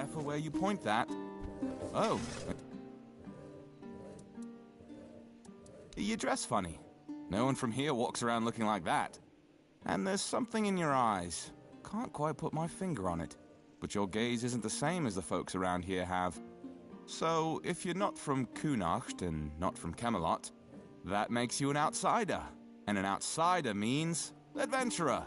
careful where you point that. Oh. You dress funny. No one from here walks around looking like that. And there's something in your eyes. Can't quite put my finger on it. But your gaze isn't the same as the folks around here have. So, if you're not from Kunacht and not from Camelot, that makes you an outsider. And an outsider means adventurer.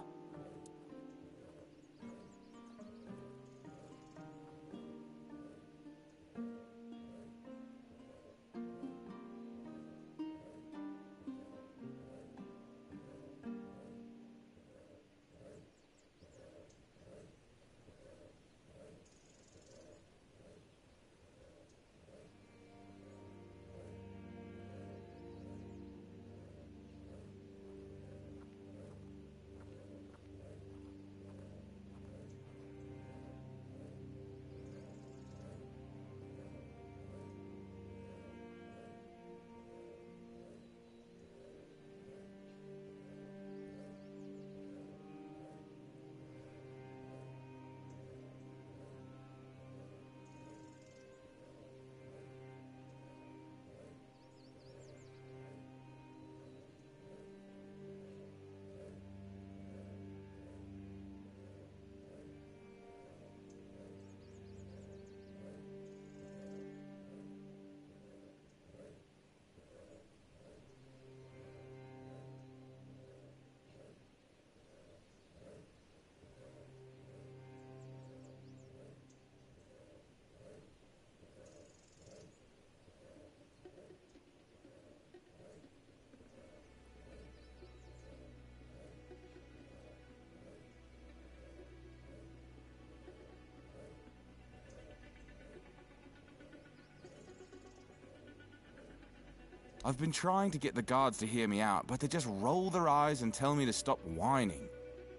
I've been trying to get the guards to hear me out, but they just roll their eyes and tell me to stop whining.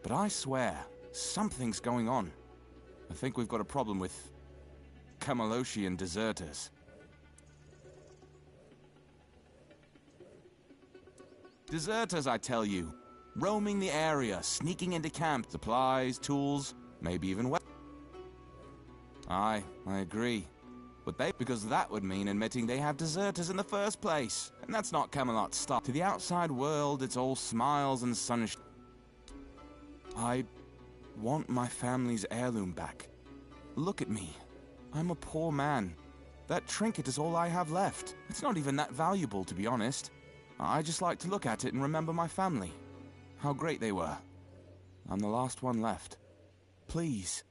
But I swear, something's going on. I think we've got a problem with Camelosian deserters. Deserters, I tell you. Roaming the area, sneaking into camp, supplies, tools, maybe even weapons. Aye, I agree. But because that would mean admitting they have deserters in the first place. And that's not Camelot style. To the outside world, it's all smiles and sunshine. I want my family's heirloom back. Look at me. I'm a poor man. That trinket is all I have left. It's not even that valuable, to be honest. I just like to look at it and remember my family. How great they were. I'm the last one left. Please.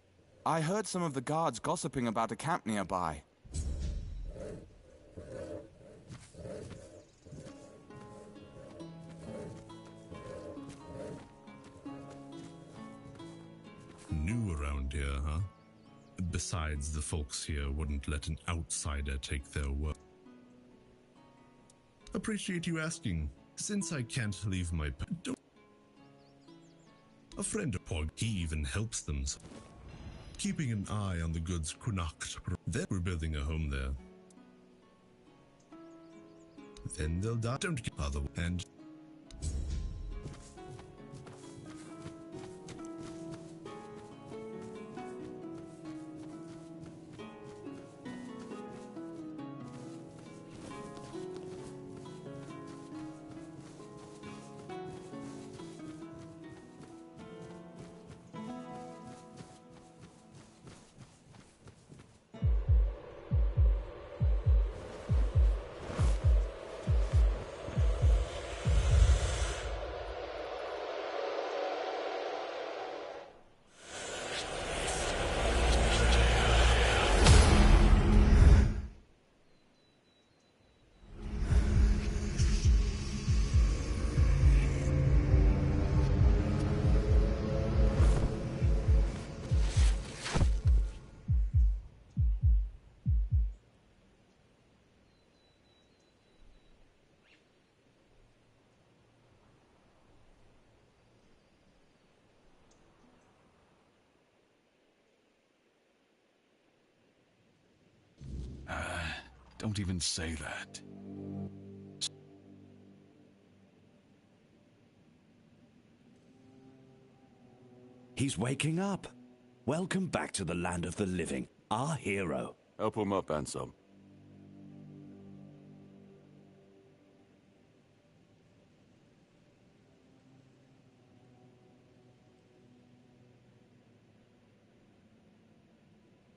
I heard some of the guards gossiping about a camp nearby. New around here, huh? Besides, the folks here wouldn't let an outsider take their work. Appreciate you asking. Since I can't leave my pet, a friend of Pog, he even helps them. Keeping an eye on the goods Kunacht. Then we're building a home there. Then they'll die. Don't get other and Don't even say that. He's waking up. Welcome back to the land of the living. our hero. Help him up, Ansem.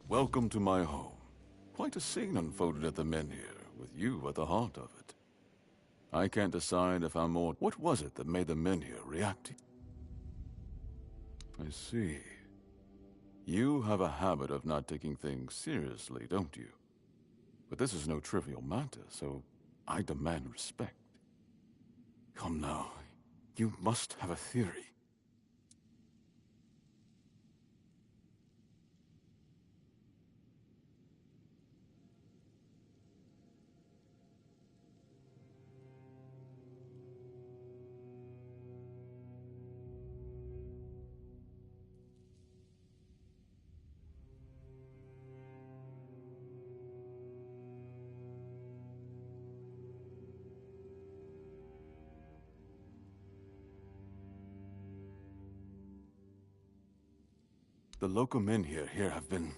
Welcome to my home. Quite a scene unfolded at the Menhir, with you at the heart of it. I can't decide if I'm more... What was it that made the Menhir react? I see. You have a habit of not taking things seriously, don't you? But this is no trivial matter, so I demand respect. Come now, you must have a theory. The local Menhir here have been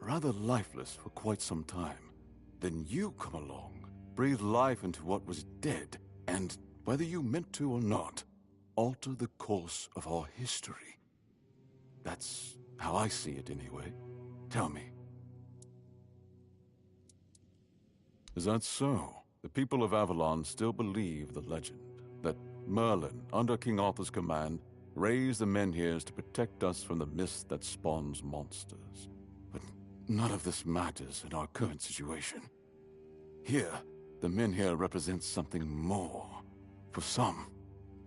rather lifeless for quite some time. Then you come along, breathe life into what was dead, and, whether you meant to or not, alter the course of our history. That's how I see it anyway. Tell me. Is that so? The people of Avalon still believe the legend, that Merlin, under King Arthur's command, raised the Menhirs to protect us from the mist that spawns monsters. But none of this matters in our current situation. Here, the Menhir represents something more. For some,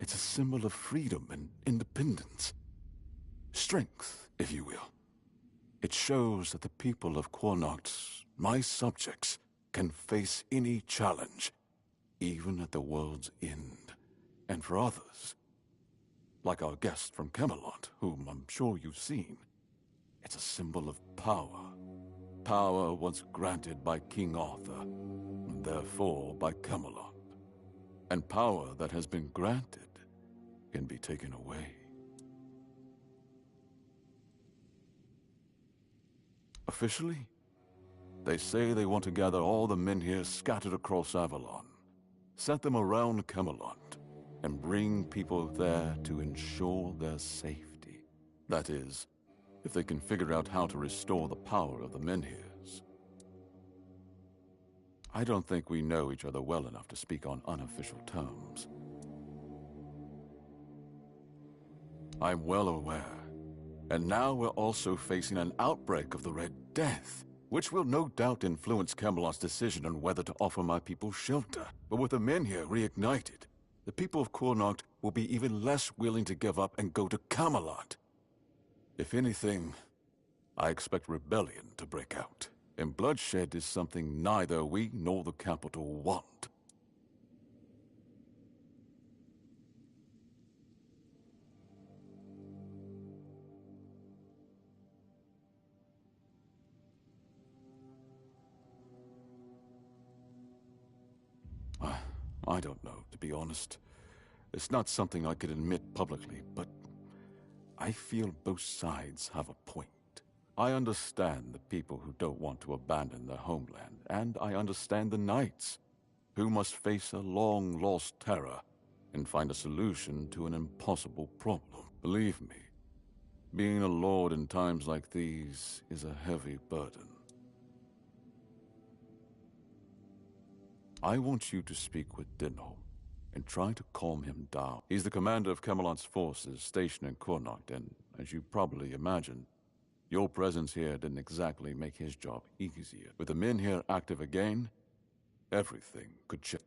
it's a symbol of freedom and independence. Strength, if you will. It shows that the people of Qornoct, my subjects, can face any challenge, even at the world's end. And for others, like our guest from Camelot, whom I'm sure you've seen, it's a symbol of power. Power once granted by King Arthur, and therefore by Camelot. And power that has been granted can be taken away. Officially, they say they want to gather all the Menhir scattered across Avalon, set them around Camelot, and bring people there to ensure their safety. That is, if they can figure out how to restore the power of the Menhirs. I don't think we know each other well enough to speak on unofficial terms. I'm well aware. And now we're also facing an outbreak of the Red Death, which will no doubt influence Camelot's decision on whether to offer my people shelter. But with the Menhir reignited, the people of Qornoct will be even less willing to give up and go to Camelot. If anything, I expect rebellion to break out. And bloodshed is something neither we nor the capital want. I don't know, to be honest. It's not something I could admit publicly, but I feel both sides have a point. I understand the people who don't want to abandon their homeland, and I understand the knights, who must face a long-lost terror and find a solution to an impossible problem. Believe me, being a lord in times like these is a heavy burden. I want you to speak with Dinho and try to calm him down. He's the commander of Camelot's forces stationed in Qornoct, and as you probably imagine, your presence here didn't exactly make his job easier. With the Menhir active again, everything could change.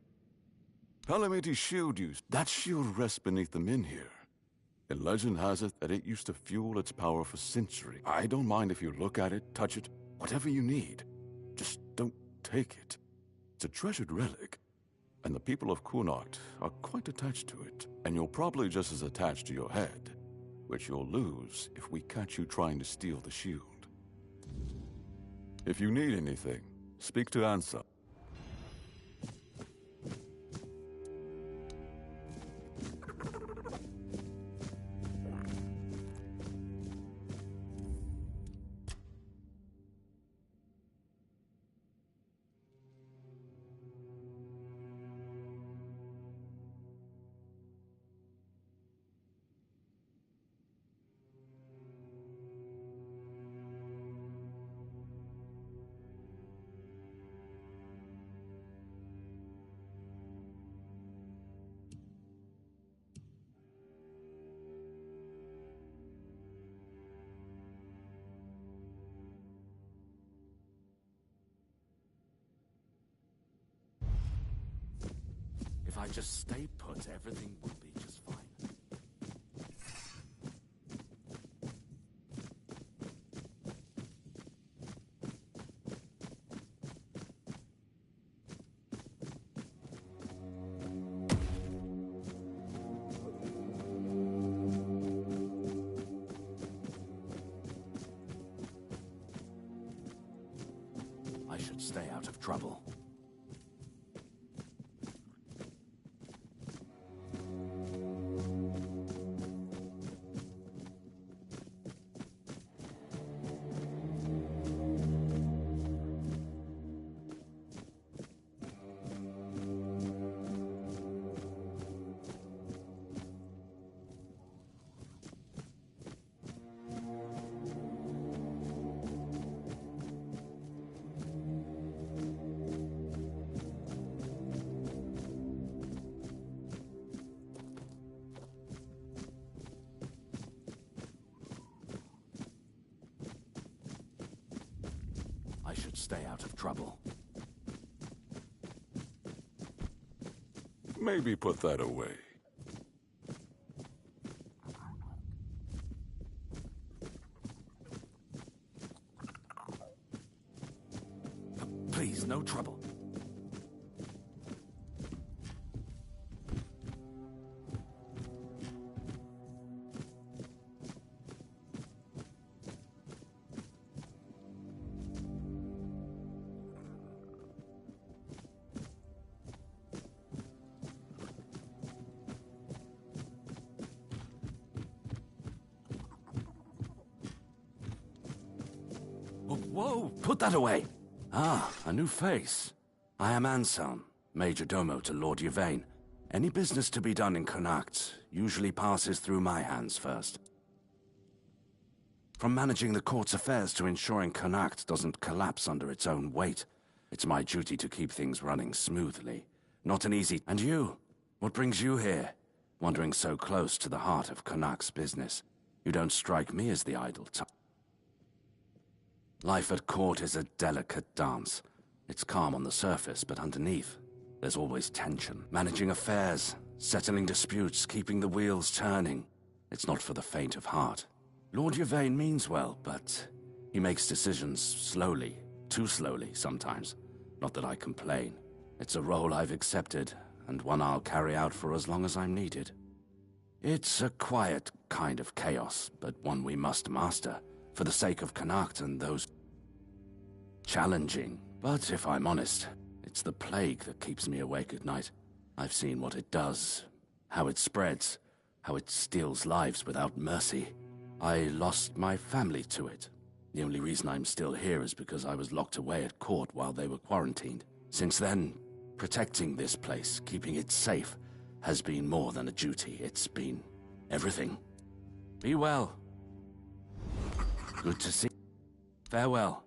Palamity's shield use. That shield rests beneath the Menhir. And legend has it that it used to fuel its power for centuries. I don't mind if you look at it, touch it, whatever you need. Just don't take it. It's a treasured relic, and the people of Qornoct are quite attached to it. And you're probably just as attached to your head, which you'll lose if we catch you trying to steal the shield. If you need anything, speak to Ansem. just stay put, everything will be just fine. I should stay out of trouble. I should stay out of trouble. Maybe put that away. Please, no trouble. Whoa, put that away! Ah, a new face. I am Anselm, Major Domo to Lord Yvain. Any business to be done in Connacht usually passes through my hands first. From managing the court's affairs to ensuring Connacht doesn't collapse under its own weight, it's my duty to keep things running smoothly. Not an easy... And you? What brings you here? Wandering so close to the heart of Connacht's business. You don't strike me as the idle type. Life at court is a delicate dance. It's calm on the surface, but underneath, there's always tension. Managing affairs, settling disputes, keeping the wheels turning. It's not for the faint of heart. Lord Yvain means well, but he makes decisions slowly, too slowly sometimes. Not that I complain. It's a role I've accepted, and one I'll carry out for as long as I'm needed. It's a quiet kind of chaos, but one we must master. For the sake of Connacht and those... Challenging, but if I'm honest, it's the plague that keeps me awake at night. I've seen what it does, how it spreads, how it steals lives without mercy. I lost my family to it. The only reason I'm still here is because I was locked away at court while they were quarantined. Since then, protecting this place, keeping it safe, has been more than a duty. It's been everything. Be well. Good to see you. Farewell.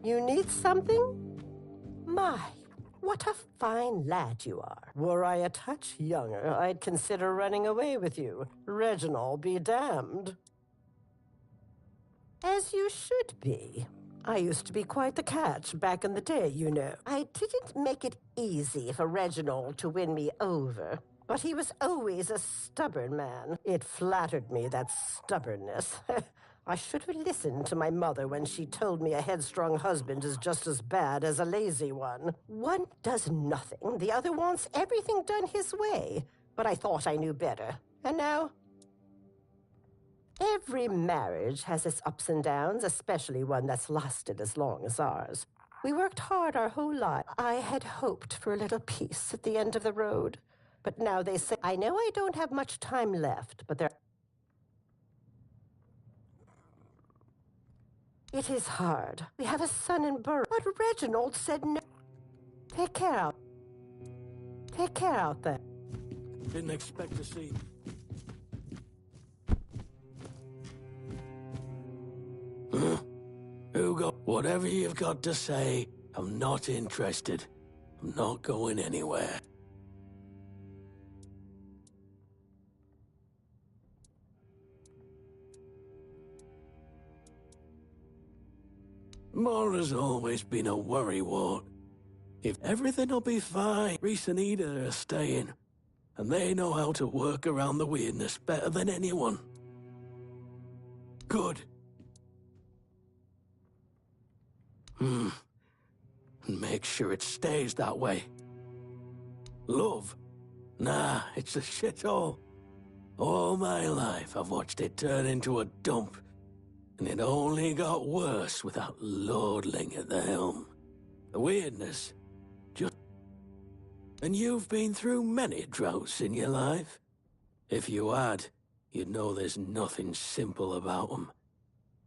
You need something? My, what a fine lad you are. Were I a touch younger, I'd consider running away with you. Reginald be damned. As you should be. I used to be quite the catch back in the day, you know. I didn't make it easy for Reginald to win me over, but he was always a stubborn man. It flattered me, that stubbornness. I should have listened to my mother when she told me a headstrong husband is just as bad as a lazy one. One does nothing, the other wants everything done his way. But I thought I knew better. And now, every marriage has its ups and downs, especially one that's lasted as long as ours. We worked hard our whole life. I had hoped for a little peace at the end of the road. But now they say, I know I don't have much time left, but there... It is hard. We have a son in Borough, but Reginald said no. Take care out there. Didn't expect to see. Huh? Hugo, whatever you've got to say, I'm not interested. I'm not going anywhere. Mora's always been a worrywart. If everything'll be fine, Reese and Ida are staying, and they know how to work around the weirdness better than anyone. Good. And make sure it stays that way. Love? Nah, it's a shithole. All my life I've watched it turn into a dump, and it only got worse without Lordling at the helm. The weirdness, just... And you've been through many droughts in your life. If you had, you'd know there's nothing simple about them.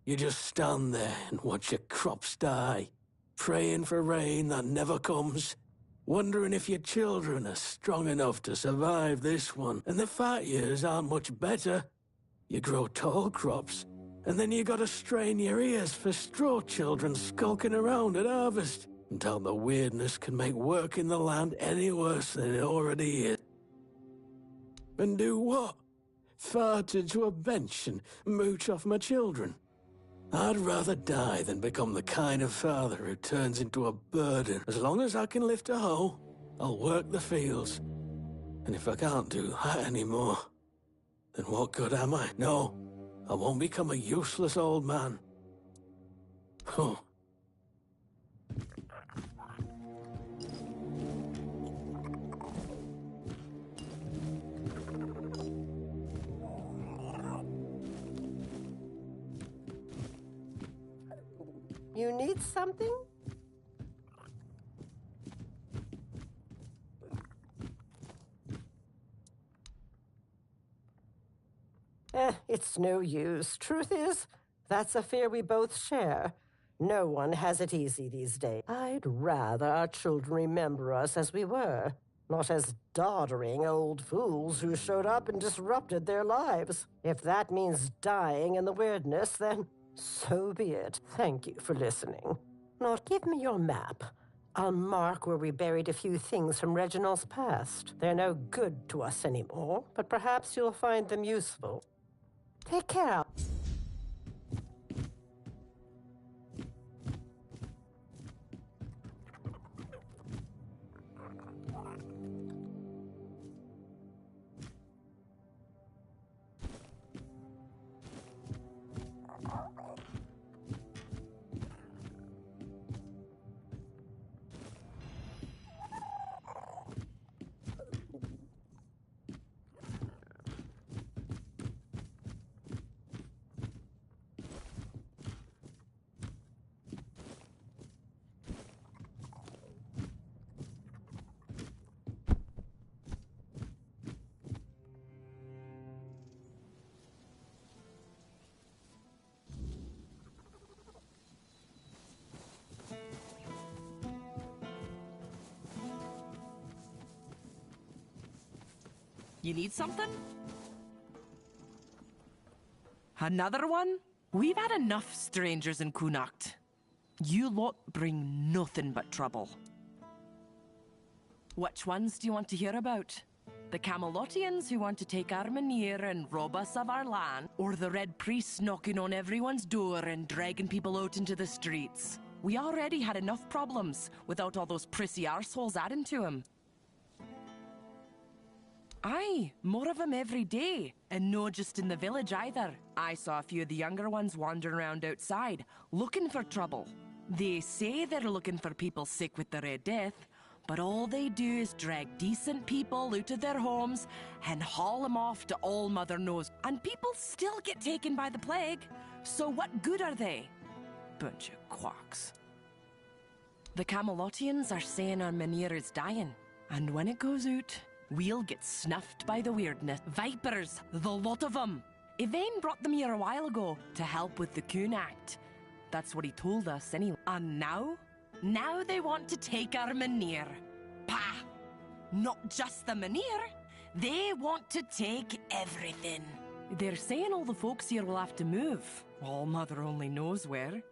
You just stand there and watch your crops die, praying for rain that never comes, wondering if your children are strong enough to survive this one. And the fat years aren't much better. You grow tall crops, and then you gotta strain your ears for straw children skulking around at harvest, until the weirdness can make work in the land any worse than it already is. And do what? Fart into a bench and mooch off my children? I'd rather die than become the kind of father who turns into a burden. As long as I can lift a hoe, I'll work the fields. And if I can't do that anymore, then what good am I? No, I won't become a useless old man. Oh. You need something? It's no use. Truth is, that's a fear we both share. No one has it easy these days. I'd rather our children remember us as we were, not as doddering old fools who showed up and disrupted their lives. If that means dying in the weirdness, then so be it. Thank you for listening. Now, give me your map. I'll mark where we buried a few things from Reginald's past. They're no good to us anymore, but perhaps you'll find them useful. Take care. You need something? Another one? We've had enough strangers in Kunacht. You lot bring nothing but trouble. Which ones do you want to hear about? The Camelotians who want to take Armenir and rob us of our land, or the Red Priests knocking on everyone's door and dragging people out into the streets? We already had enough problems without all those prissy arseholes adding to them. Aye, more of them every day, and no just in the village either. I saw a few of the younger ones wandering around outside, looking for trouble. They say they're looking for people sick with the Red Death, but all they do is drag decent people out of their homes and haul them off to all Mother knows. And people still get taken by the plague. So what good are they? Bunch of quacks. The Camelotians are saying our Armenir is dying. And when it goes out, we'll get snuffed by the weirdness. Vipers, the lot of them. Yvain brought them here a while ago to help with the Coon Act. That's what he told us anyway. And now? Now they want to take our Armenir. Pah! Not just the Menhir. They want to take everything. They're saying all the folks here will have to move. All Mother only knows where.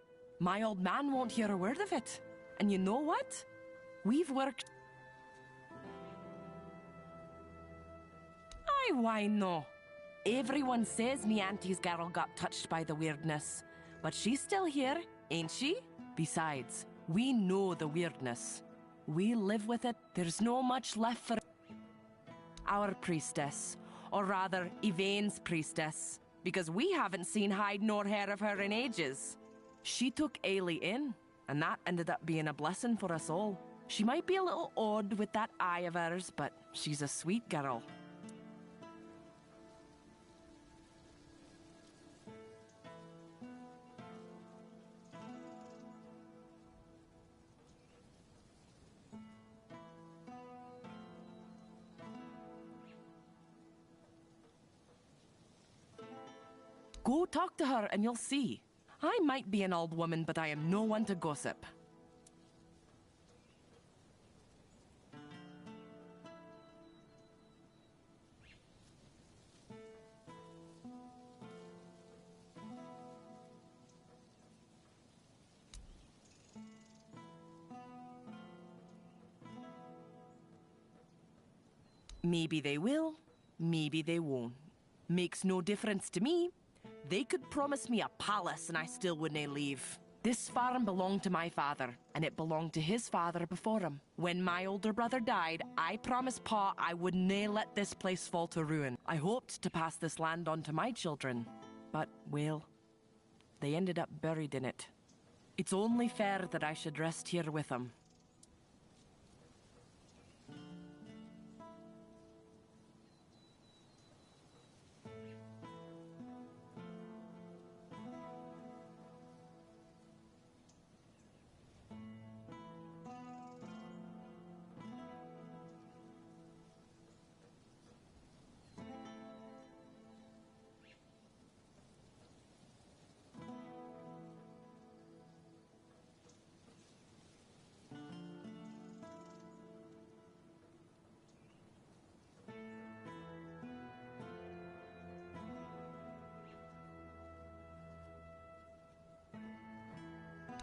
My old man won't hear a word of it. And you know what? We've worked... Aye, why no? Everyone says me auntie's girl got touched by the weirdness. But she's still here, ain't she? Besides, we know the weirdness. We live with it. There's no much left for our priestess. Or rather, Yvain's priestess. Because we haven't seen hide nor hair of her in ages. She took Ailey in, and that ended up being a blessing for us all. She might be a little odd with that eye of hers, but she's a sweet girl. Go talk to her and you'll see. I might be an old woman, but I am no one to gossip. Maybe they will, maybe they won't. Makes no difference to me. They could promise me a palace and I still wouldn't leave. This farm belonged to my father, and it belonged to his father before him. When my older brother died, I promised Pa I would nae let this place fall to ruin. I hoped to pass this land on to my children, but, well, they ended up buried in it. It's only fair that I should rest here with them.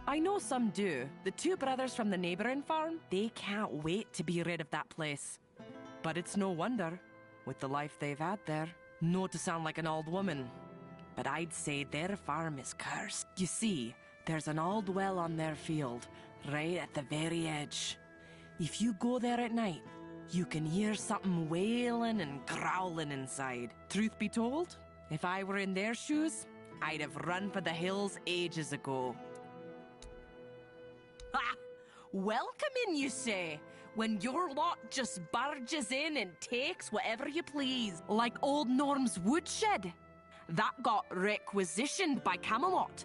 I know some do. The two brothers from the neighboring farm, they can't wait to be rid of that place. But it's no wonder, with the life they've had there. Not to sound like an old woman, but I'd say their farm is cursed. You see, there's an old well on their field, right at the very edge. If you go there at night, you can hear something wailing and growling inside. Truth be told, if I were in their shoes, I'd have run for the hills ages ago. Ha! Welcome in, you say, when your lot just barges in and takes whatever you please, like old Norm's woodshed. That got requisitioned by Camelot.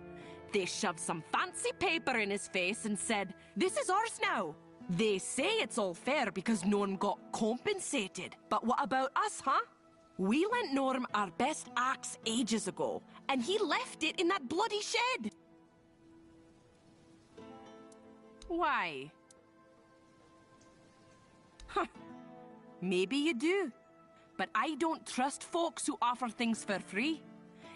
They shoved some fancy paper in his face and said, "This is ours now." They say it's all fair because Norm got compensated. But what about us, huh? We lent Norm our best axe ages ago, and he left it in that bloody shed. Why? Huh. Maybe you do. But I don't trust folks who offer things for free.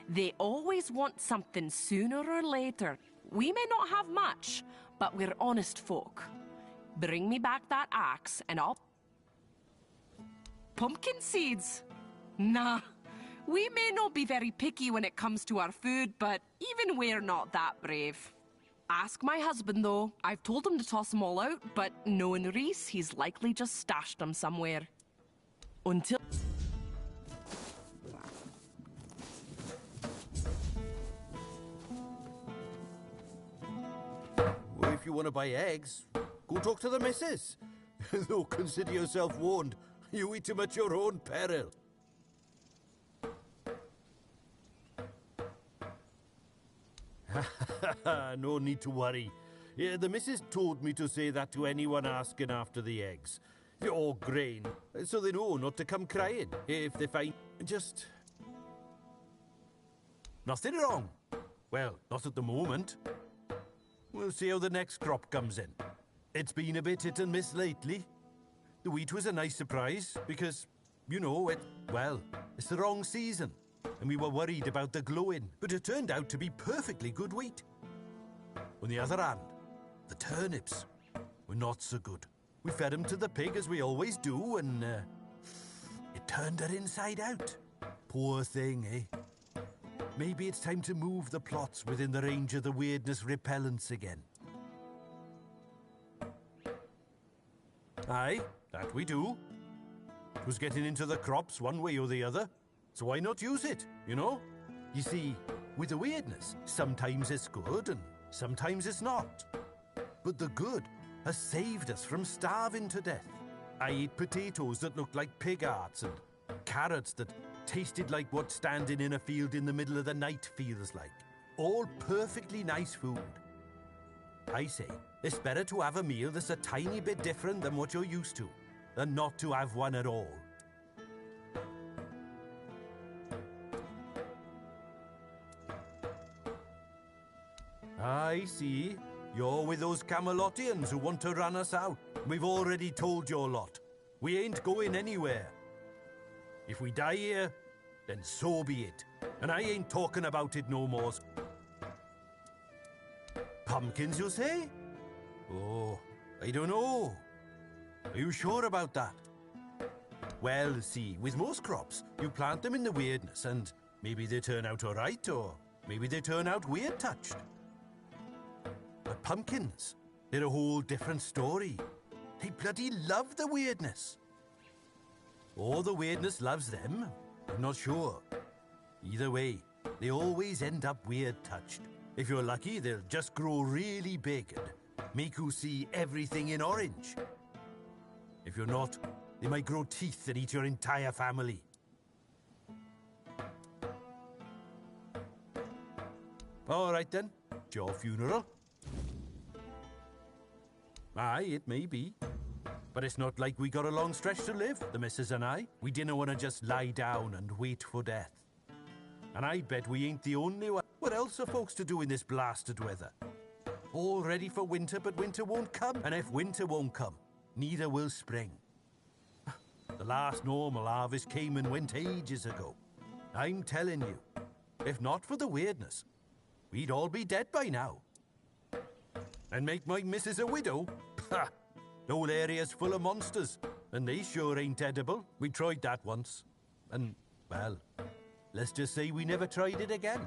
They always want something sooner or later. We may not have much, but we're honest folk. Bring me back that axe, and I'll... Pumpkin seeds? Nah. We may not be very picky when it comes to our food, but even we're not that brave. Ask my husband, though. I've told him to toss them all out, but knowing Reese, he's likely just stashed them somewhere. Until... Well, if you want to buy eggs, go talk to the missus. Though consider yourself warned. You eat them at your own peril. No need to worry. Yeah, the missus told me to say that to anyone asking after the eggs. Or grain, so they know not to come crying if they find... Just... Nothing wrong. Well, not at the moment. We'll see how the next crop comes in. It's been a bit hit and miss lately. The wheat was a nice surprise because, you know, it's the wrong season. And we were worried about the glowing, but it turned out to be perfectly good wheat. On the other hand, the turnips were not so good. We fed them to the pig as we always do, and it turned her inside out. Poor thing, eh? Maybe it's time to move the plots within the range of the weirdness repellents again. Aye, that we do. It was getting into the crops one way or the other, so why not use it, you know? You see, with the weirdness, sometimes it's good and sometimes it's not. But the good has saved us from starving to death. I ate potatoes that looked like pig hearts and carrots that tasted like what standing in a field in the middle of the night feels like. All perfectly nice food. I say, it's better to have a meal that's a tiny bit different than what you're used to, than not to have one at all. I see. You're with those Camelotians who want to run us out. We've already told your lot. We ain't going anywhere. If we die here, then so be it. And I ain't talking about it no more. Pumpkins, you say? Oh, I don't know. Are you sure about that? Well, see, with most crops, you plant them in the weirdness and maybe they turn out all right, or maybe they turn out weird-touched. But pumpkins, they're a whole different story. They bloody love the weirdness. Or the weirdness loves them. I'm not sure. Either way, they always end up weird-touched. If you're lucky, they'll just grow really big and make you see everything in orange. If you're not, they might grow teeth and eat your entire family. All right then, it's your funeral. Aye, it may be. But it's not like we got a long stretch to live, the missus and I. We didn't want to just lie down and wait for death. And I bet we ain't the only one. What else are folks to do in this blasted weather? All ready for winter, but winter won't come. And if winter won't come, neither will spring. The last normal harvest came and went ages ago. I'm telling you, if not for the weirdness, we'd all be dead by now. And make my missus a widow? Ha! The whole area's full of monsters, and they sure ain't edible. We tried that once, and, well, let's just say we never tried it again.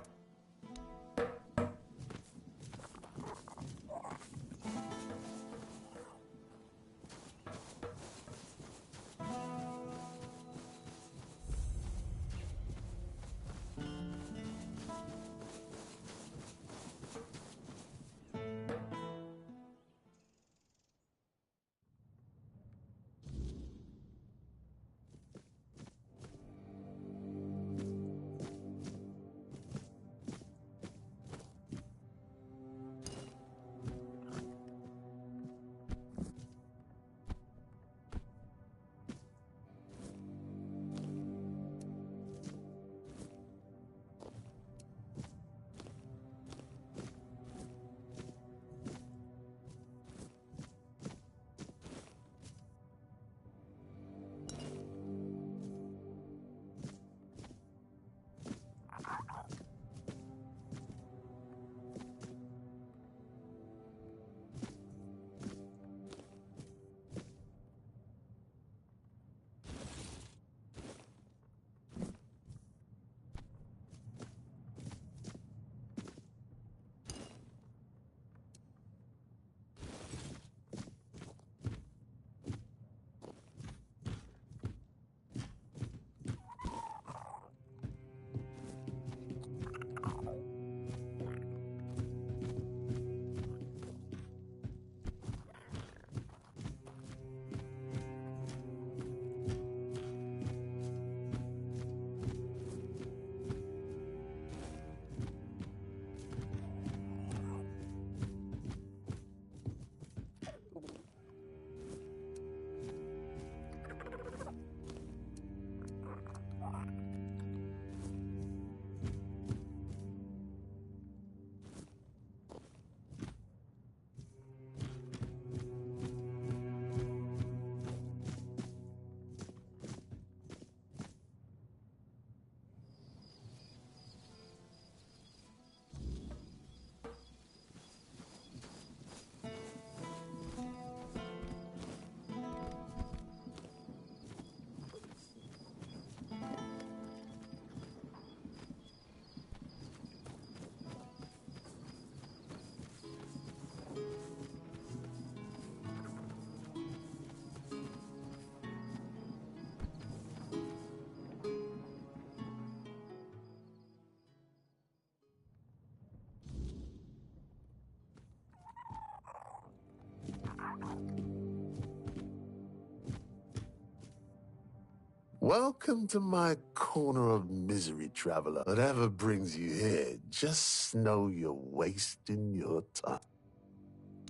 Welcome to my corner of misery, traveler. Whatever brings you here, just know you're wasting your time.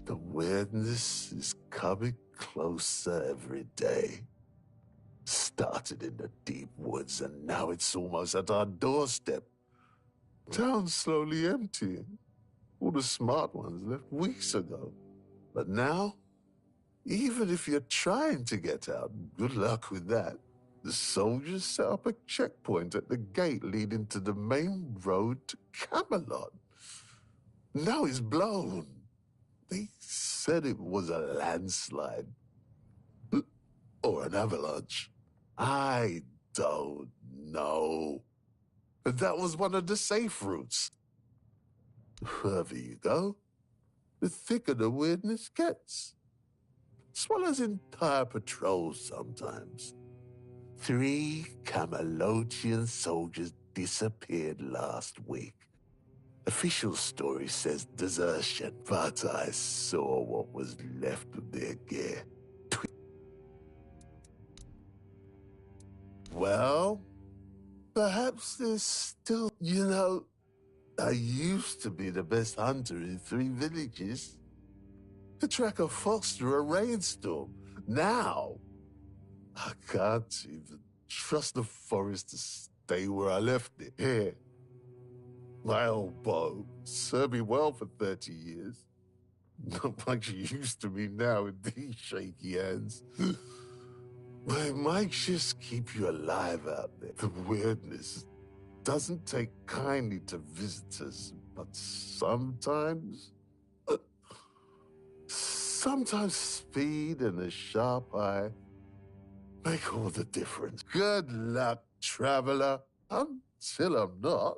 The weirdness is coming closer every day. Started in the deep woods, and now it's almost at our doorstep. Town's slowly emptying. All the smart ones left weeks ago. But now, even if you're trying to get out, good luck with that. The soldiers set up a checkpoint at the gate leading to the main road to Camelot. Now it's blown. They said it was a landslide. Or an avalanche. I don't know. But that was one of the safe routes. The further you go, the thicker the weirdness gets. Swallows entire patrols sometimes. 3 Camelotian soldiers disappeared last week. Official story says desertion, but I saw what was left of their gear. Well, perhaps there's still, I used to be the best hunter in 3 villages. To track a fox through a rainstorm. Now, I can't even trust the forest to stay where I left it. Here, my old bow served me well for 30 years. Not like she used to me now with these shaky hands. But it might just keep you alive out there. The weirdness doesn't take kindly to visitors, but sometimes speed and a sharp eye make all the difference. Good luck, traveler. Until I'm not.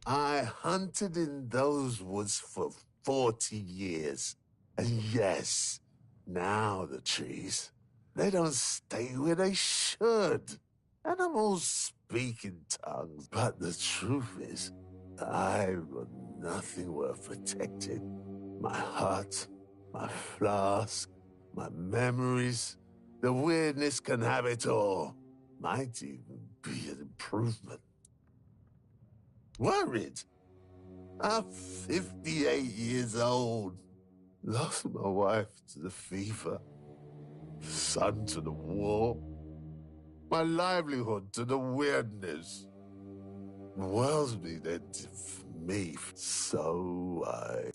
I hunted in those woods for 40 years. And yes, now the trees, they don't stay where they should. Animals speak in tongues, but the truth is, I've got nothing worth protecting. My heart, my flask, my memories. The weirdness can have it all. Might even be an improvement. Worried? I'm 58 years old. Lost my wife to the fever, son to the war, my livelihood to the weirdness. The world's been empty for me, so I...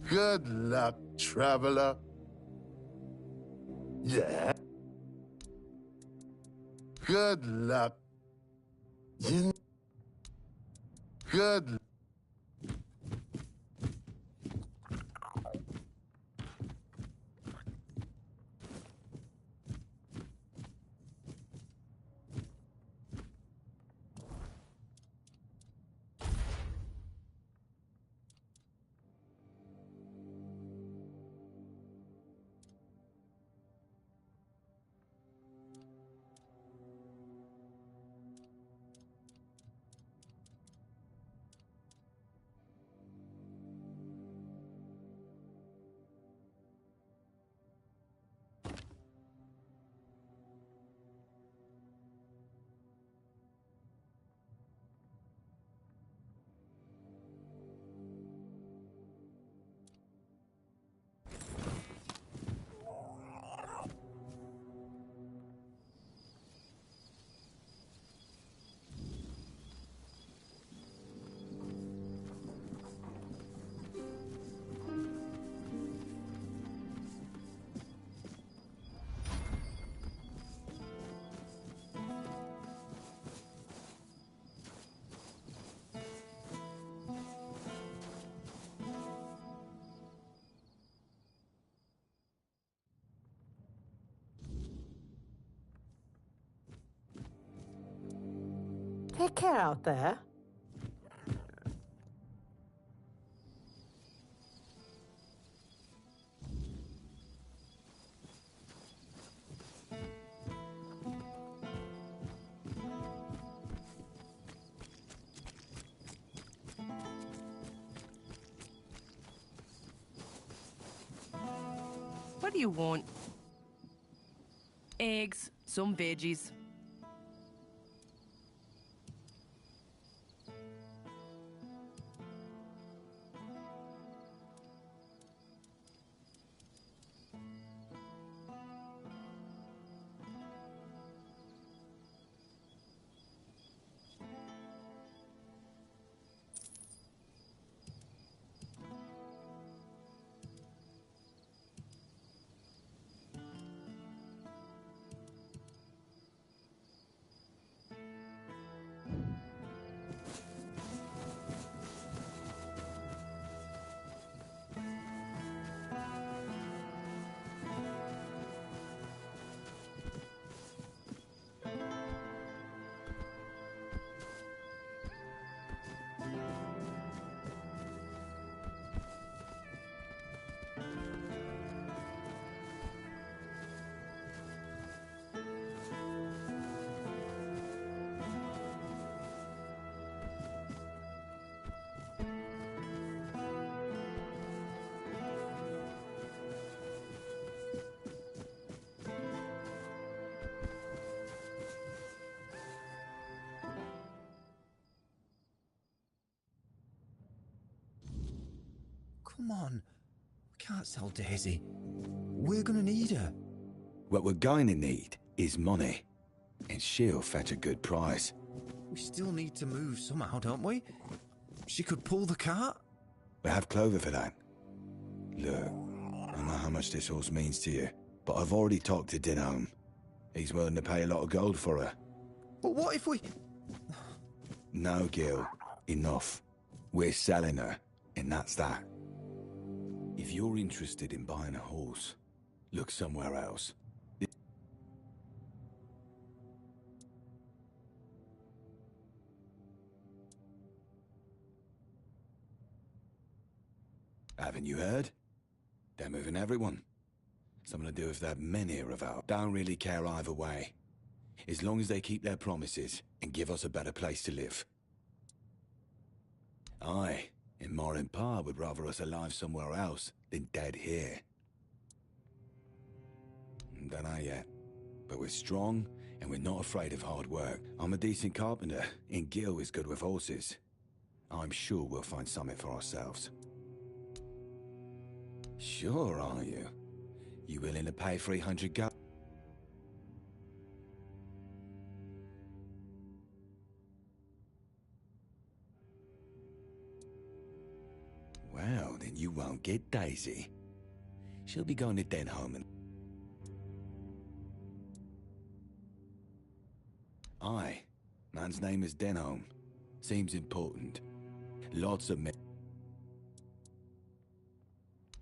Good luck, traveler. Yeah? Good luck. Good. Take care out there. do you want? Eggs, some veggies. Come on. We can't sell Daisy. We're gonna need her. What we're going to need is money. And she'll fetch a good price. We still need to move somehow, don't we? She could pull the cart. We have Clover for that. Look, I don't know how much this horse means to you, but I've already talked to Dinholm. He's willing to pay a lot of gold for her. But what if we... No, Gil. Enough. We're selling her, and that's that. If you're interested in buying a horse, look somewhere else. Haven't you heard? They're moving everyone. Something to do with that menhir of ours. Don't really care either way. As long as they keep their promises and give us a better place to live. Aye, and Ma and Pa would rather us alive somewhere else than dead here. Don't know yet, but we're strong and we're not afraid of hard work. I'm a decent carpenter, and Gil is good with horses. I'm sure we'll find something for ourselves. Sure, are you? You willing to pay 300 gold? Well, then you won't get Daisy. She'll be going to Denholm and... Aye. Man's name is Denholm. Seems important. Lots of men...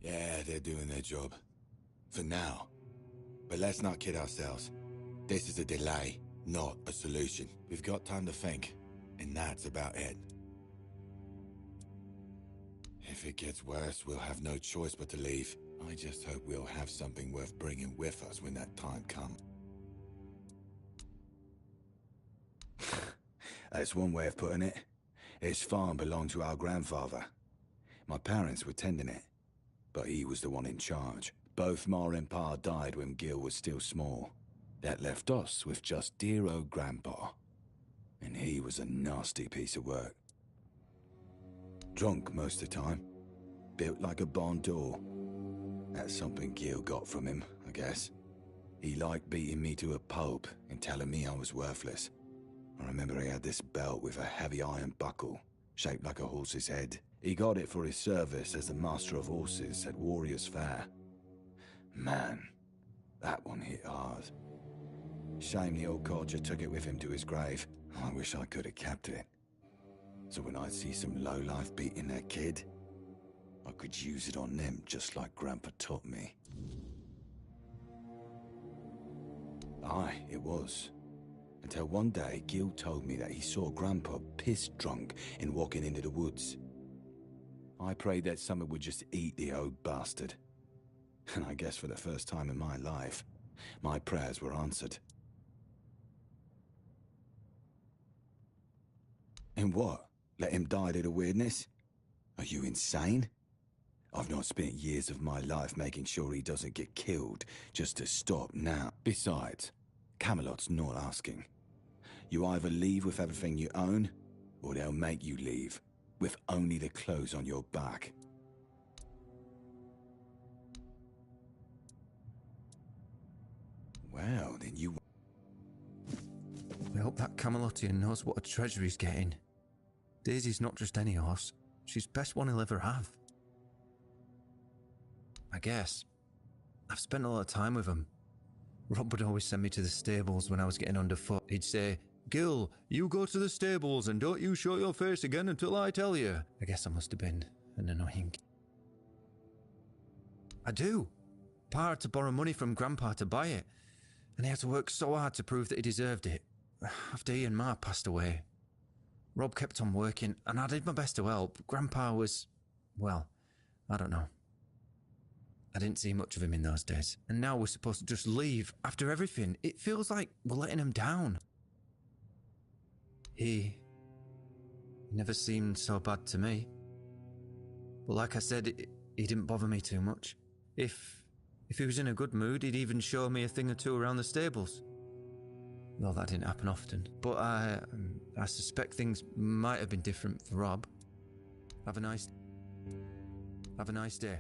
Yeah, they're doing their job. For now. But let's not kid ourselves. This is a delay, not a solution. We've got time to think, and that's about it. If it gets worse, we'll have no choice but to leave. I just hope we'll have something worth bringing with us when that time comes. That's one way of putting it. This farm belonged to our grandfather. My parents were tending it, but he was the one in charge. Both Ma and Pa died when Gil was still small. That left us with just dear old Grandpa. And he was a nasty piece of work. Drunk most of the time. Built like a barn door. That's something Gil got from him, I guess. He liked beating me to a pulp and telling me I was worthless. I remember he had this belt with a heavy iron buckle, shaped like a horse's head. He got it for his service as the master of horses at Warriors' Fair. Man, that one hit hard. Shame the old codger took it with him to his grave. I wish I could have kept it. So when I see some lowlife beating their kid, I could use it on them just like Grandpa taught me. Aye, it was. Until one day, Gil told me that he saw Grandpa pissed drunk and walking into the woods. I prayed that someone would just eat the old bastard. And I guess for the first time in my life, my prayers were answered. And what? Let him die to the weirdness? Are you insane? I've not spent years of my life making sure he doesn't get killed just to stop now. Besides, Camelot's not asking. You either leave with everything you own, or they'll make you leave with only the clothes on your back. Well, then you... I hope that Camelotian knows what a treasure he's getting. Daisy's not just any horse. She's the best one he'll ever have. I guess. I've spent a lot of time with him. Rob would always send me to the stables when I was getting underfoot. He'd say, "Gil, you go to the stables and don't you show your face again until I tell you." I guess I must have been an annoying... I do. Pa had to borrow money from Grandpa to buy it, and he had to work so hard to prove that he deserved it. After he and Ma passed away, Rob kept on working, and I did my best to help. Grandpa was... well, I don't know. I didn't see much of him in those days. And now we're supposed to just leave after everything. It feels like we're letting him down. He never seemed so bad to me. But like I said, he didn't bother me too much. If he was in a good mood, he'd even show me a thing or two around the stables. Though that didn't happen often. But I suspect things might have been different for Rob. Have a nice day.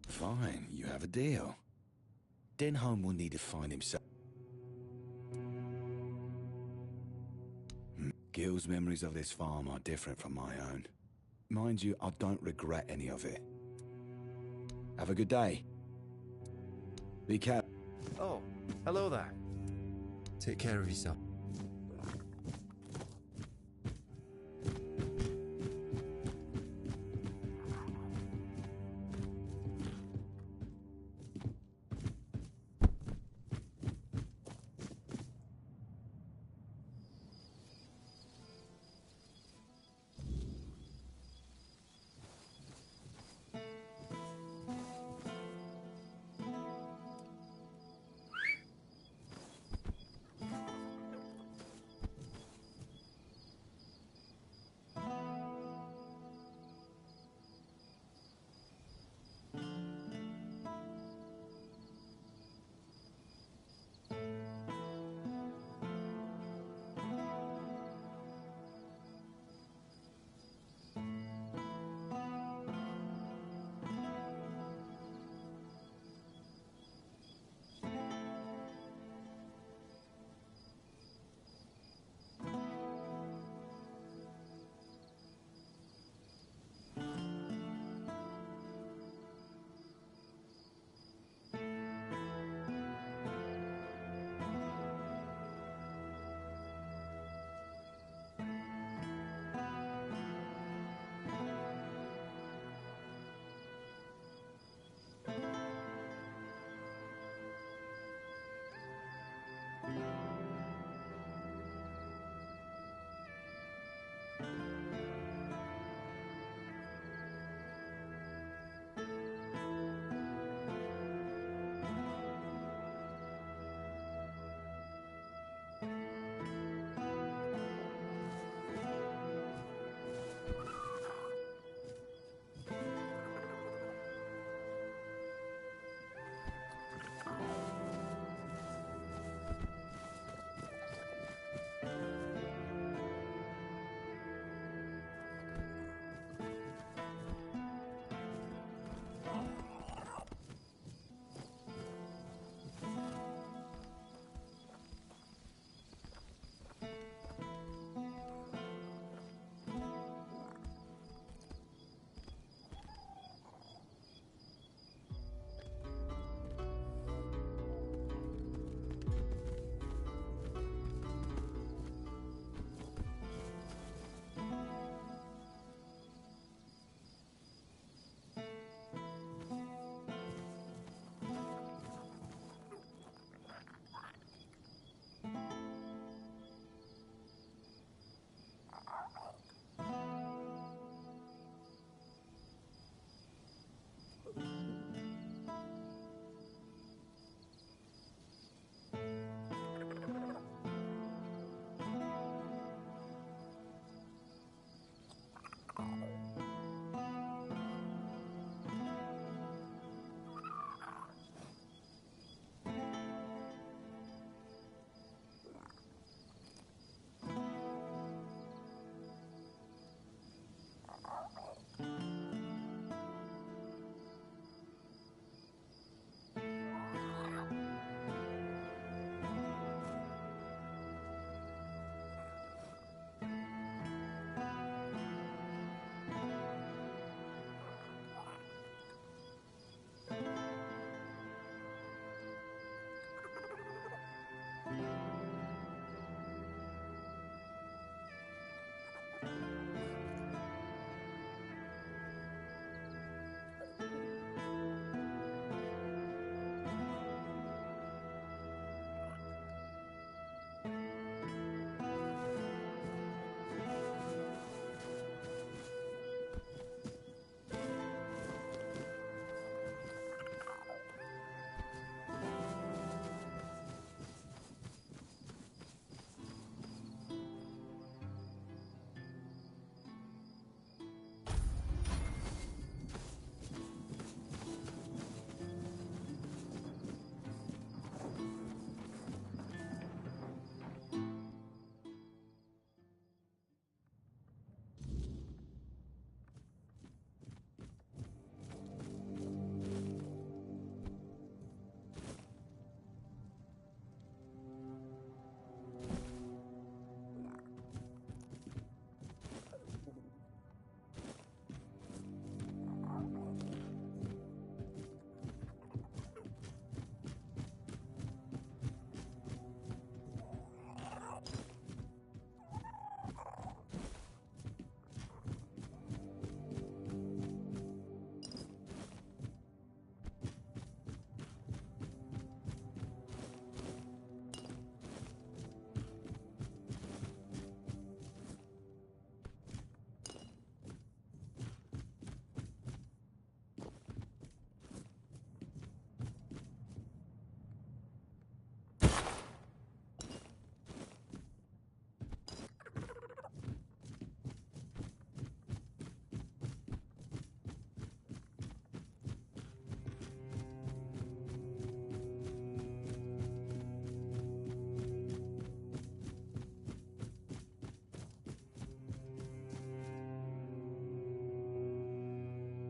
Fine, you have a deal. Denholm will need to find himself. Gil's memories of this farm are different from my own. Mind you, I don't regret any of it. Have a good day. Be careful. Oh, hello there. Take care of yourself.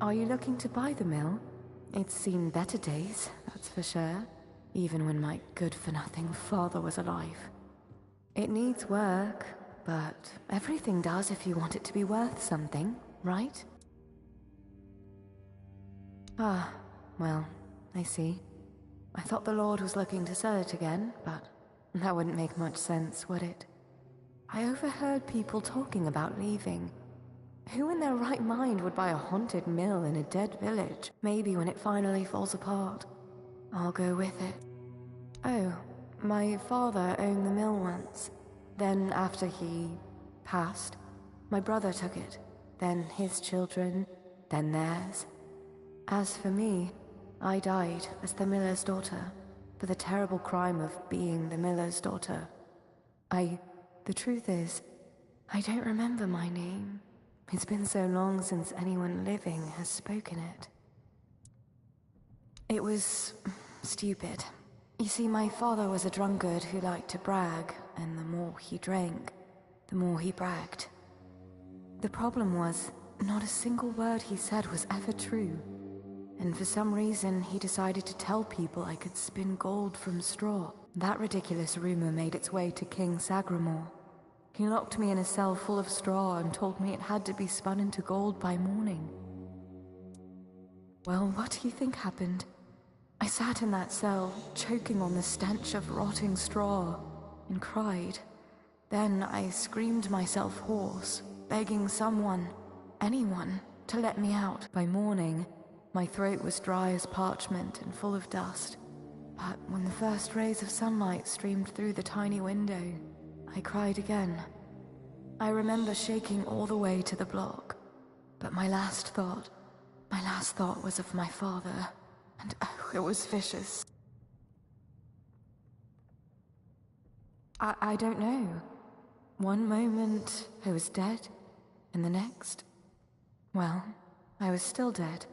Are you looking to buy the mill? It's seen better days, that's for sure. Even when my good-for-nothing father was alive. It needs work, but everything does if you want it to be worth something, right? Ah, well, I see. I thought the Lord was looking to sell it again, but that wouldn't make much sense, would it? I overheard people talking about leaving. Who in their right mind would buy a haunted mill in a dead village? Maybe when it finally falls apart, I'll go with it. Oh, my father owned the mill once. Then after he passed, my brother took it. Then his children, then theirs. As for me, I died as the miller's daughter for the terrible crime of being the miller's daughter. The truth is, I don't remember my name. It's been so long since anyone living has spoken it. It was stupid. You see, my father was a drunkard who liked to brag, and the more he drank, the more he bragged. The problem was, not a single word he said was ever true. And for some reason, he decided to tell people I could spin gold from straw. That ridiculous rumor made its way to King Sagramore. He locked me in a cell full of straw and told me it had to be spun into gold by morning. Well, what do you think happened? I sat in that cell, choking on the stench of rotting straw, and cried. Then I screamed myself hoarse, begging someone, anyone, to let me out. By morning, my throat was dry as parchment and full of dust. But when the first rays of sunlight streamed through the tiny window, I cried again. I remember shaking all the way to the block, but my last thought was of my father, and oh, it was vicious. I don't know. One moment I was dead, and the next, well, I was still dead,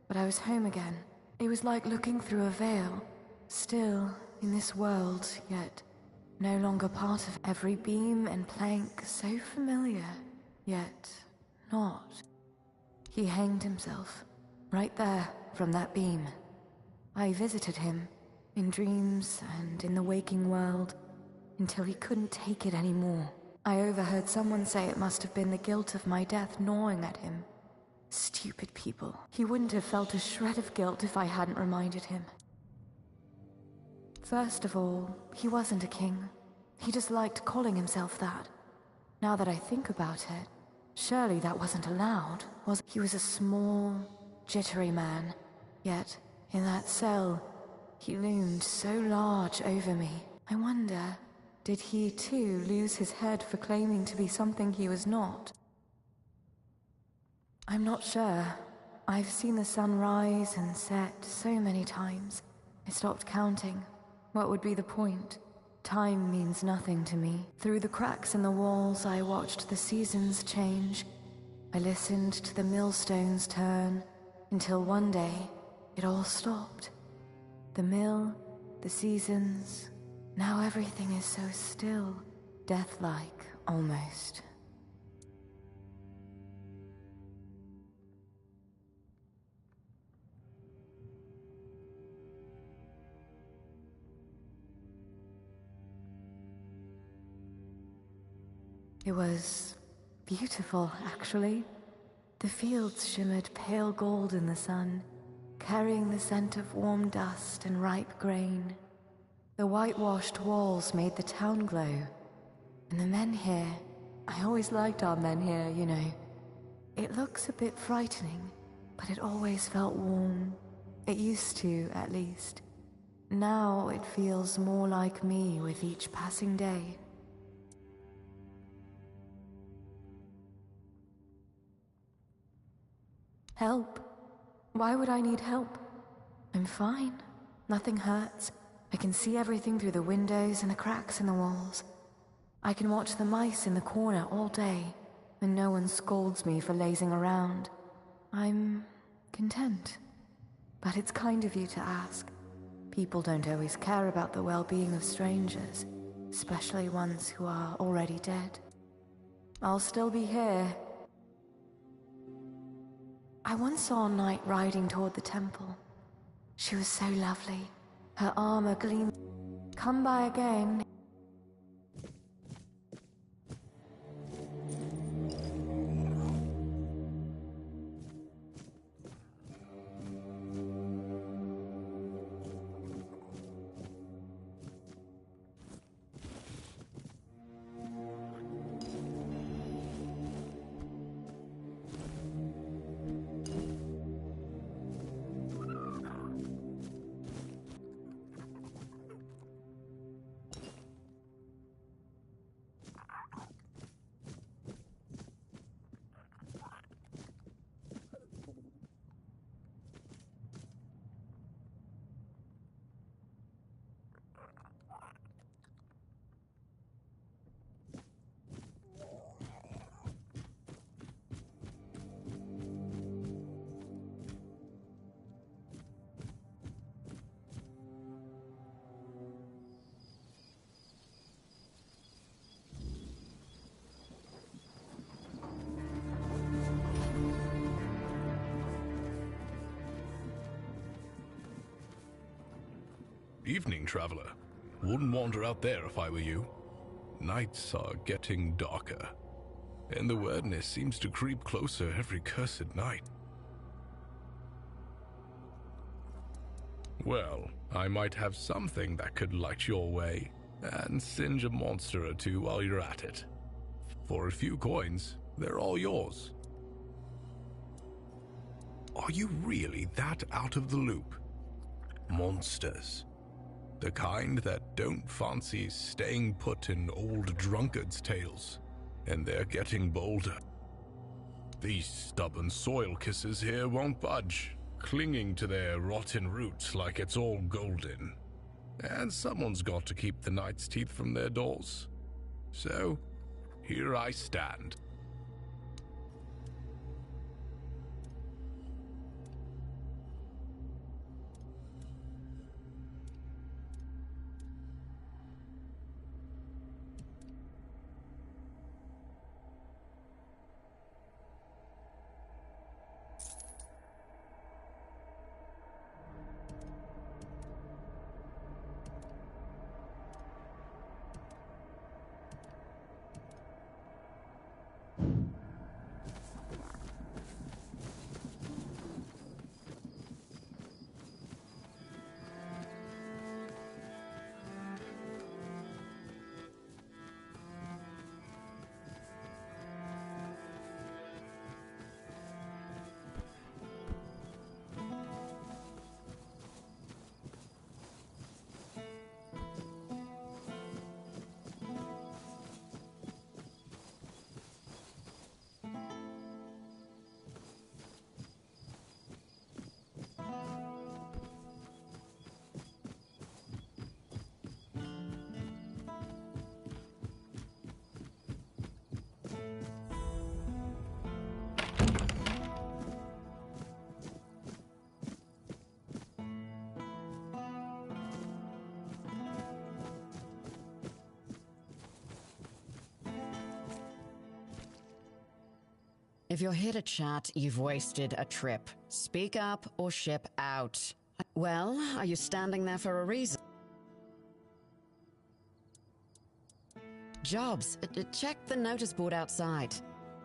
but I was home again. It was like looking through a veil, still in this world, yet no longer part of every beam and plank, so familiar, yet not. He hanged himself, right there, from that beam. I visited him, in dreams and in the waking world, until he couldn't take it anymore. I overheard someone say it must have been the guilt of my death gnawing at him. Stupid people. He wouldn't have felt a shred of guilt if I hadn't reminded him. First of all, he wasn't a king. He just liked calling himself that. Now that I think about it, surely that wasn't allowed, was it? He was a small, jittery man, yet in that cell, he loomed so large over me. I wonder, did he too lose his head for claiming to be something he was not? I'm not sure. I've seen the sun rise and set so many times. I stopped counting. What would be the point? Time means nothing to me. Through the cracks in the walls, I watched the seasons change. I listened to the millstones turn, until one day, it all stopped. The mill, the seasons, now everything is so still, death-like, almost. It was beautiful, actually. The fields shimmered pale gold in the sun, carrying the scent of warm dust and ripe grain. The whitewashed walls made the town glow. And the men here, I always liked our men here, you know. It looks a bit frightening, but it always felt warm. It used to, at least. Now it feels more like me with each passing day. Help? Why would I need help? I'm fine. Nothing hurts. I can see everything through the windows and the cracks in the walls. I can watch the mice in the corner all day, and no one scolds me for lazing around. I'm content. But it's kind of you to ask. People don't always care about the well-being of strangers, especially ones who are already dead. I'll still be here. I once saw a knight riding toward the temple. She was so lovely. Her armor gleamed. Come by again. Evening, traveler. Wouldn't wander out there if I were you. Nights are getting darker, and the weirdness seems to creep closer every cursed night. Well, I might have something that could light your way, and singe a monster or two while you're at it. For a few coins, they're all yours. Are you really that out of the loop? Monsters. The kind that don't fancy staying put in old drunkards' tales, and they're getting bolder. These stubborn soil kissers here won't budge, clinging to their rotten roots like it's all golden. And someone's got to keep the Knight's teeth from their doors. So, here I stand. If you're here to chat, you've wasted a trip. Speak up or ship out. Well, are you standing there for a reason? Jobs. Check the notice board outside.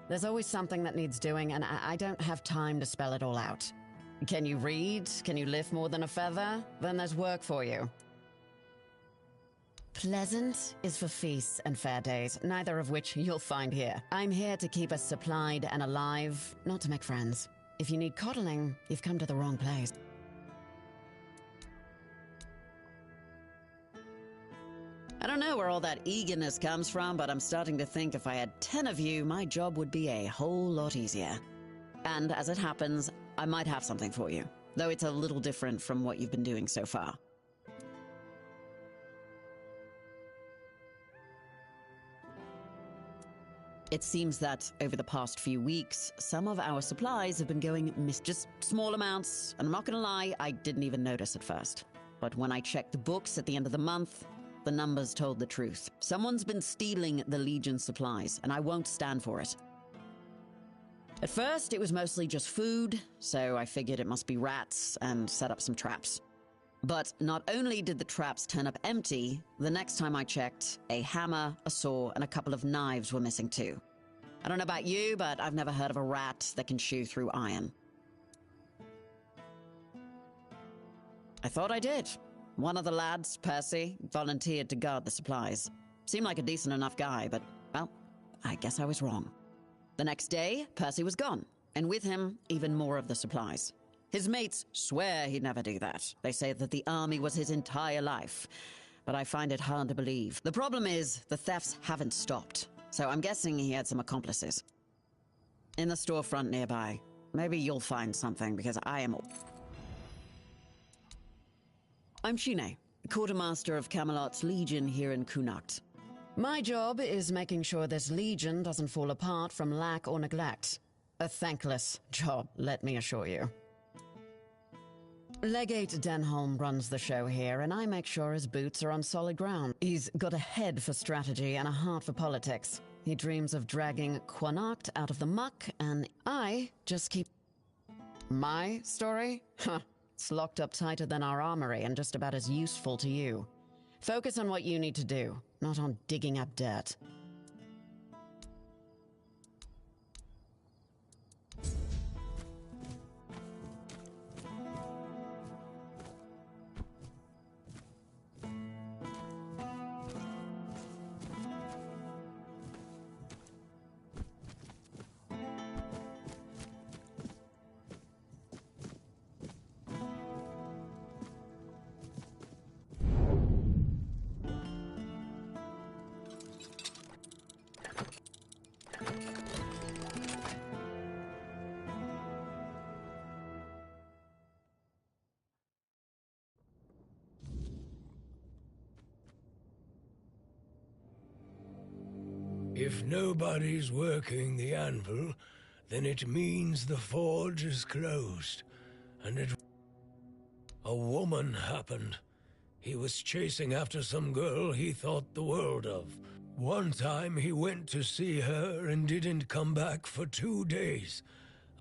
There's always something that needs doing, and I don't have time to spell it all out. Can you read? Can you lift more than a feather? Then there's work for you. Pleasant is for feasts and fair days, neither of which you'll find here. I'm here to keep us supplied and alive, not to make friends. If you need coddling, you've come to the wrong place. I don't know where all that eagerness comes from, but I'm starting to think if I had 10 of you, my job would be a whole lot easier. And as it happens, I might have something for you, though it's a little different from what you've been doing so far. It seems that over the past few weeks, some of our supplies have been going just small amounts, and I'm not gonna lie, I didn't even notice at first. But when I checked the books at the end of the month, the numbers told the truth. Someone's been stealing the Legion's supplies, and I won't stand for it. At first, it was mostly just food, so I figured it must be rats and set up some traps. But not only did the traps turn up empty, the next time I checked, a hammer, a saw, and a couple of knives were missing too. I don't know about you, but I've never heard of a rat that can chew through iron. I thought I did. One of the lads, Percy, volunteered to guard the supplies. Seemed like a decent enough guy, but, well, I guess I was wrong. The next day, Percy was gone, and with him, even more of the supplies. His mates swear he'd never do that. They say that the army was his entire life, but I find it hard to believe. The problem is, the thefts haven't stopped, so I'm guessing he had some accomplices. In the storefront nearby. Maybe you'll find something, because I'm Shine, quartermaster of Camelot's Legion here in Connacht. My job is making sure this Legion doesn't fall apart from lack or neglect. A thankless job, let me assure you. Legate Denholm runs the show here, and I make sure his boots are on solid ground. He's got a head for strategy and a heart for politics. He dreams of dragging Connacht out of the muck, and I just keep... My story? Huh. It's locked up tighter than our armory and just about as useful to you. Focus on what you need to do, not on digging up dirt. If nobody's working the anvil, then it means the forge is closed, and a woman happened. He was chasing after some girl he thought the world of. One time he went to see her and didn't come back for 2 days.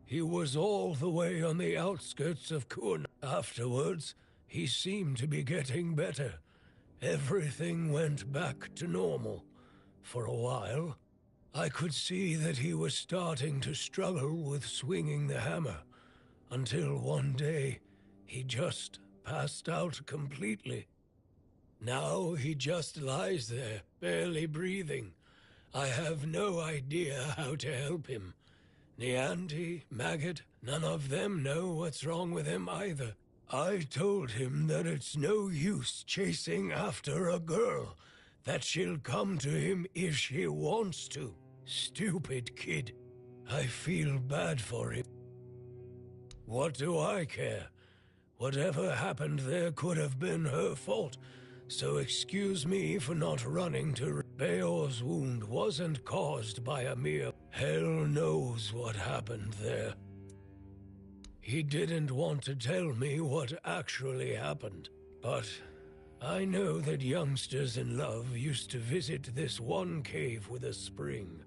He was all the way on the outskirts of Kun. Afterwards, he seemed to be getting better. Everything went back to normal. For a while, I could see that he was starting to struggle with swinging the hammer, until one day he just passed out completely. Now he just lies there, barely breathing. I have no idea how to help him. Nianti, Maggot, none of them know what's wrong with him either. I told him that it's no use chasing after a girl, that she'll come to him if she wants to. Stupid kid. I feel bad for him. What do I care? Whatever happened there could have been her fault, so excuse me for not running to... Beor's wound wasn't caused by a mere... Hell knows what happened there. He didn't want to tell me what actually happened, but I know that youngsters in love used to visit this one cave with a spring.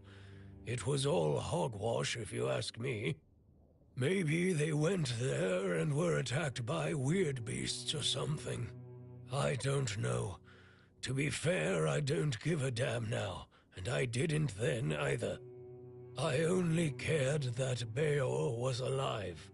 It was all hogwash, if you ask me. Maybe they went there and were attacked by weird beasts or something. I don't know. To be fair, I don't give a damn now, and I didn't then either. I only cared that Beor was alive.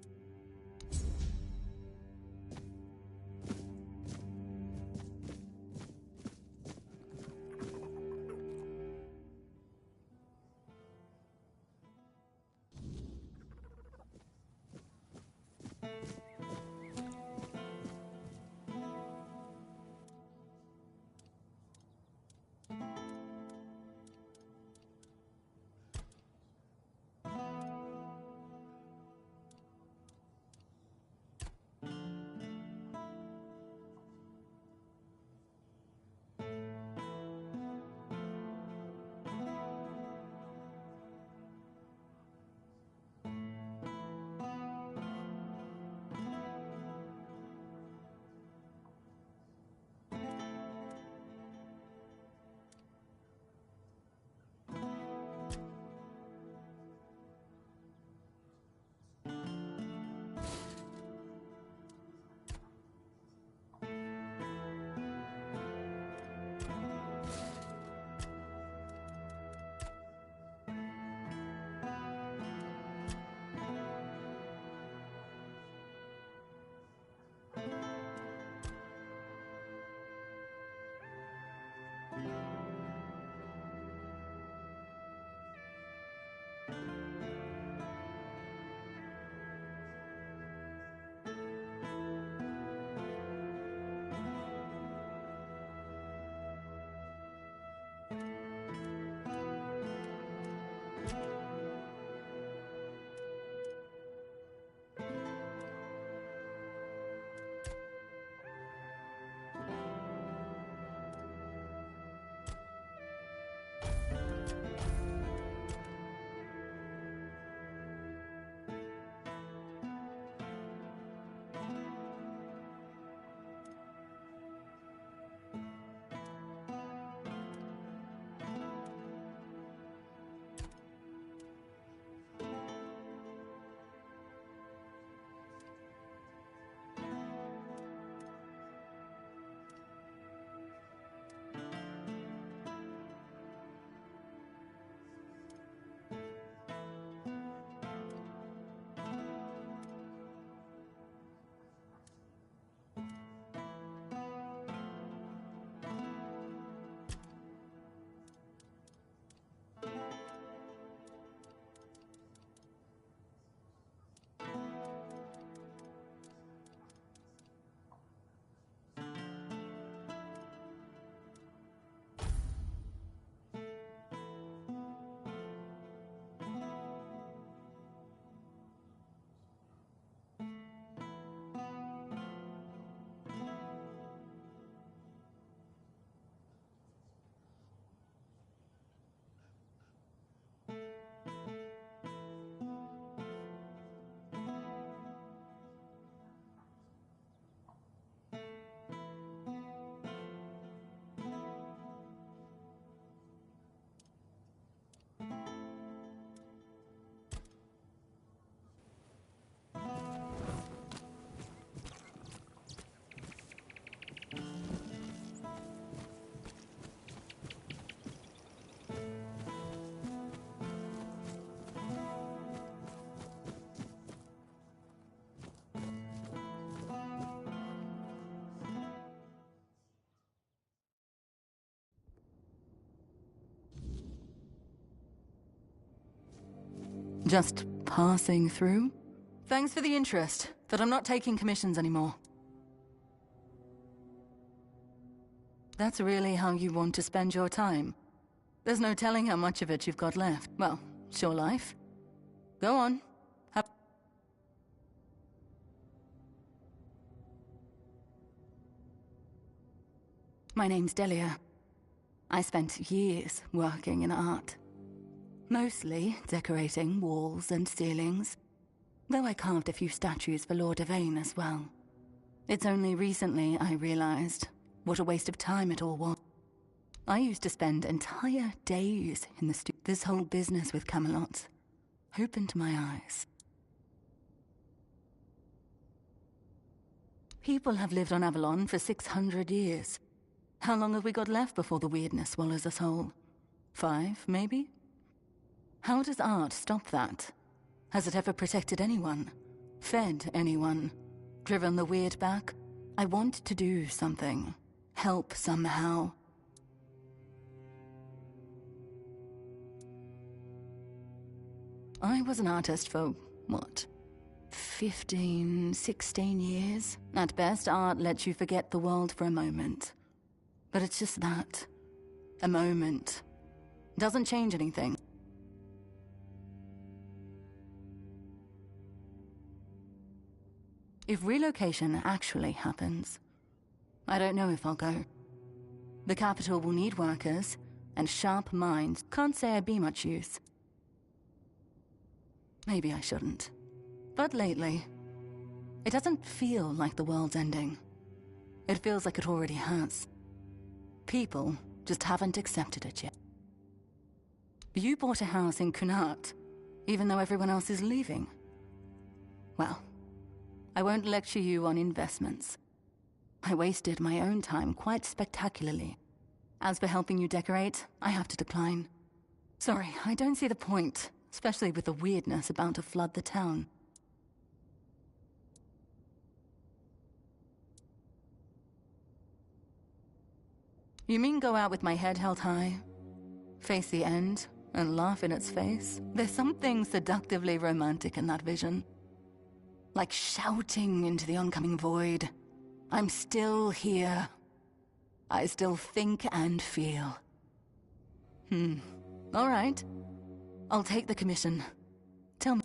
Just passing through? Thanks for the interest, but I'm not taking commissions anymore. That's really how you want to spend your time? There's no telling how much of it you've got left. Well, it's your life. Go on. My name's Delia. I spent years working in art. Mostly decorating walls and ceilings, though I carved a few statues for Lord Yvain as well. It's only recently I realized what a waste of time it all was. I used to spend entire days in the studio. This whole business with Camelot opened my eyes. People have lived on Avalon for 600 years. How long have we got left before the weirdness swallows us whole? 5, maybe? How does art stop that? Has it ever protected anyone? Fed anyone? Driven the weird back? I want to do something. Help somehow. I was an artist for, what, 15, 16 years? At best, art lets you forget the world for a moment. But it's just that. A moment. Doesn't change anything. If relocation actually happens, I don't know if I'll go. The capital will need workers, and sharp minds. Can't say I'd be much use. Maybe I shouldn't. But lately, it doesn't feel like the world's ending. It feels like it already has. People just haven't accepted it yet. You bought a house in Kunart, even though everyone else is leaving. Well, I won't lecture you on investments. I wasted my own time quite spectacularly. As for helping you decorate, I have to decline. Sorry, I don't see the point, especially with the weirdness about to flood the town. You mean go out with my head held high? Face the end, and laugh in its face? There's something seductively romantic in that vision. Like shouting into the oncoming void. I'm still here. I still think and feel. All right. I'll take the commission. Tell me.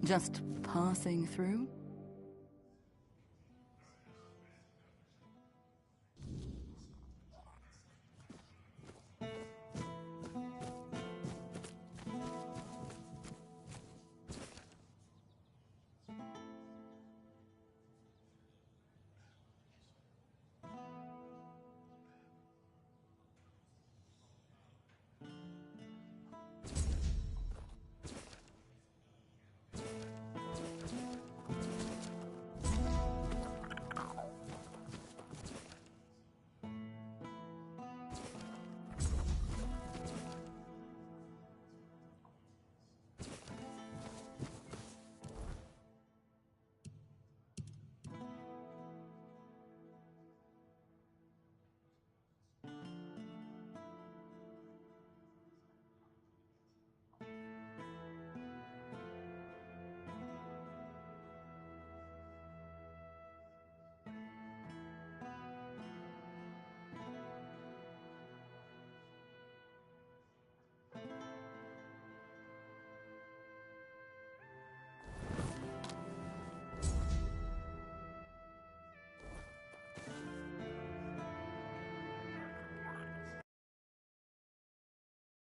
Just passing through?